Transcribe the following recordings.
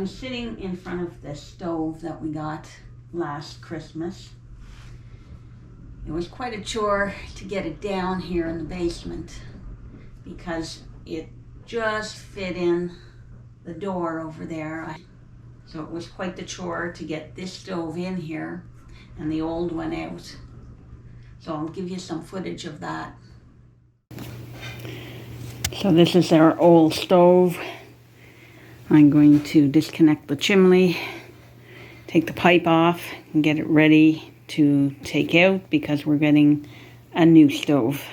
I'm sitting in front of the stove that we got last Christmas. It was quite a chore to get it down here in the basement because it just fit in the door over there. So it was quite the chore to get this stove in here, and the old one out. So I'll give you some footage of that. So this is our old stove. I'm going to disconnect the chimney, take the pipe off, and get it ready to take out because we're getting a new stove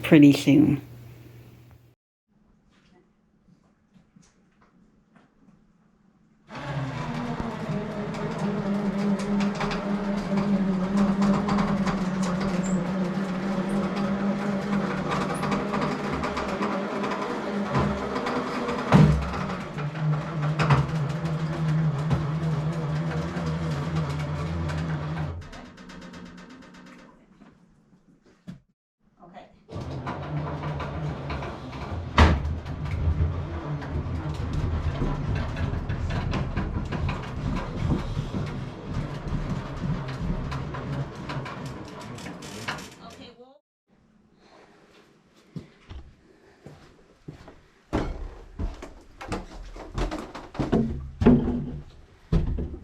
pretty soon.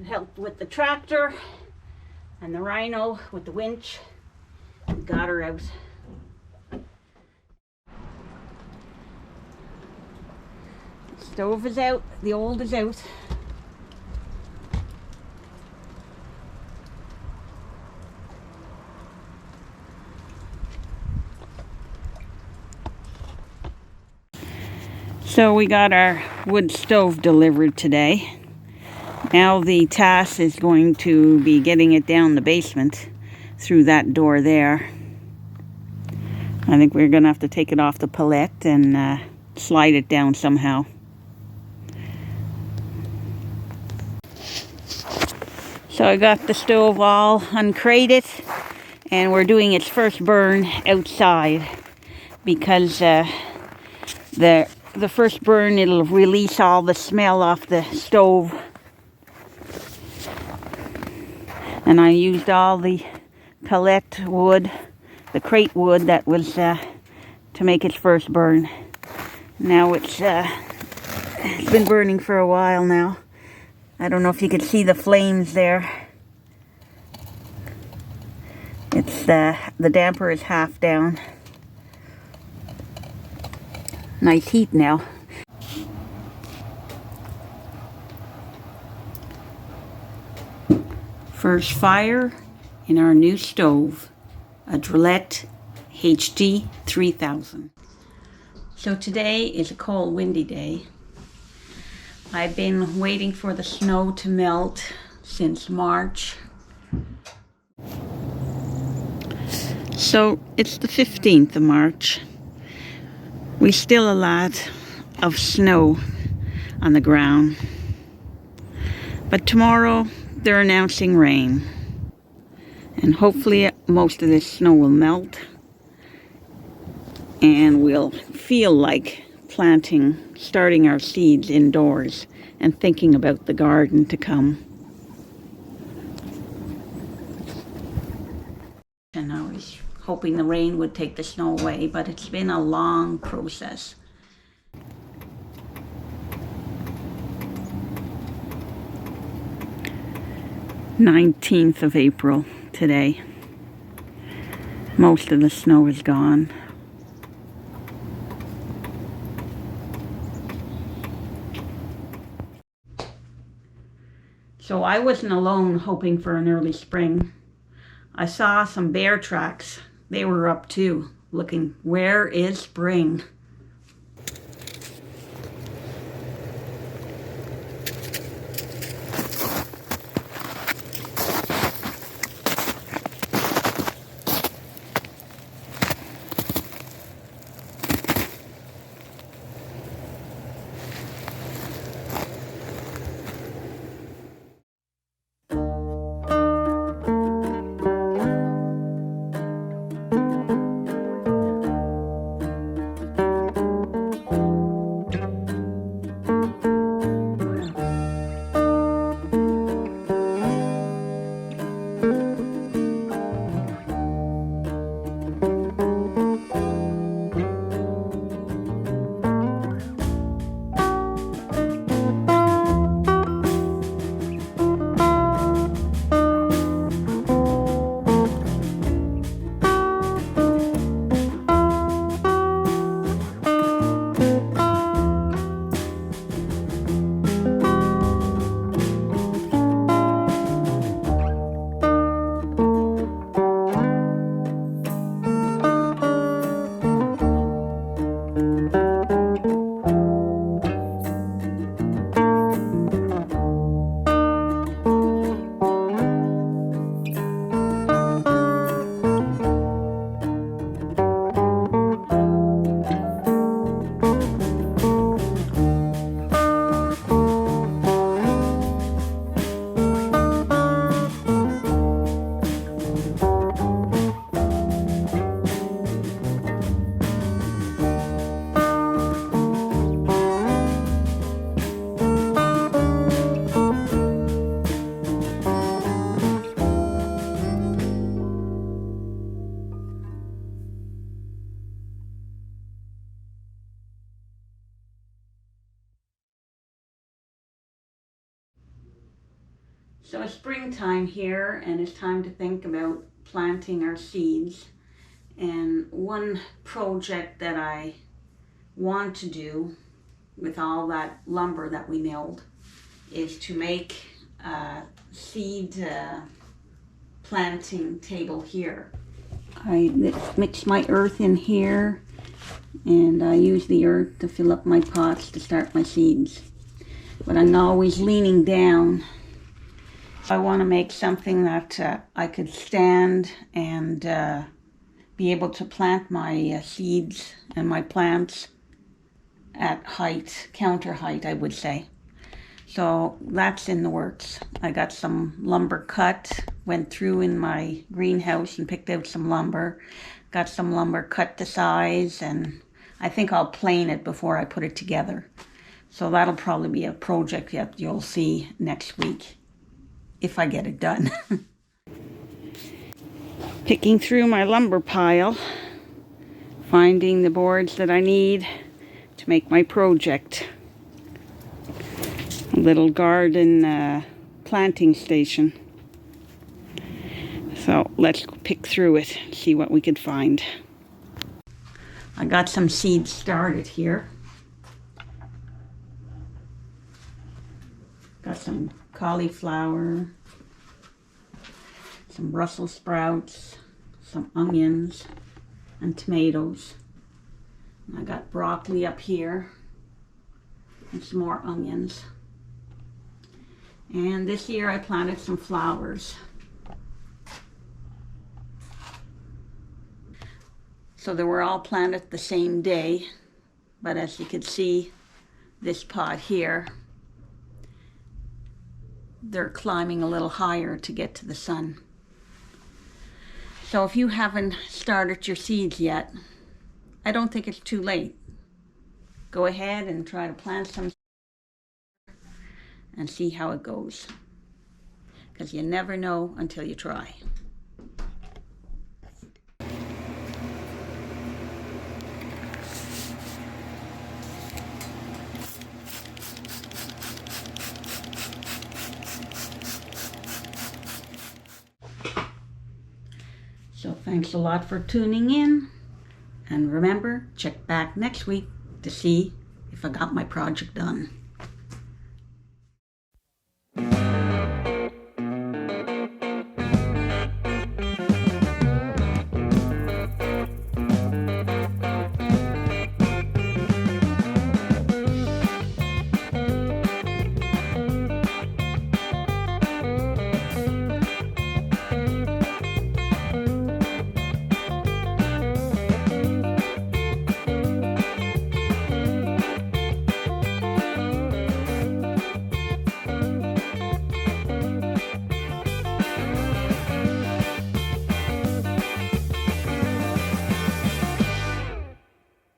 Helped with the tractor and the rhino with the winch. Got her out. The stove is out, the old is out. So we got our wood stove delivered today. Now the task is going to be getting it down the basement through that door there. I think we're going to have to take it off the pallet and slide it down somehow. So I got the stove all uncrated and we're doing its first burn outside because the first burn, it'll release all the smell off the stove. And I used all the pellet wood, the crate wood that was to make its first burn. Now it's been burning for a while now. I don't know if you can see the flames there. It's the damper is half down. Nice heat now. First fire in our new stove, a Drolet HT 3000. So today is a cold, windy day. I've been waiting for the snow to melt since March. So it's the 15th of March. We still a lot of snow on the ground. But tomorrow they're announcing rain. And hopefully most of this snow will melt. And we'll feel like planting, starting our seeds indoors and thinking about the garden to come. And I was hoping the rain would take the snow away, but it's been a long process. "19th of April today. Most of the snow is gone. So I wasn't alone hoping for an early spring. I saw some bear tracks. They were up too, looking, where is spring? So it's springtime here, and it's time to think about planting our seeds. And one project that I want to do with all that lumber that we milled is to make a seed planting table here. I mix my earth in here, and I use the earth to fill up my pots to start my seeds. But I'm always leaning down. I want to make something that I could stand and be able to plant my seeds and my plants at height, counter height, I would say. So that's in the works. I got some lumber cut, went through in my greenhouse and picked out some lumber. Got some lumber cut to size, and I think I'll plane it before I put it together. So that'll probably be a project that you'll see next week, if I get it done. Picking through my lumber pile, finding the boards that I need to make my project. A little garden planting station. So let's pick through it, see what we could find. I got some seeds started here. Got some cauliflower, some Brussels sprouts, some onions, and tomatoes. I got broccoli up here, and some more onions. And this year I planted some flowers. So they were all planted the same day, but as you can see, this pot here, they're climbing a little higher to get to the sun. So if you haven't started your seeds yet, I don't think it's too late. Go ahead and try to plant some and see how it goes. Because you never know until you try. So thanks a lot for tuning in, and remember, check back next week to see if I got my project done.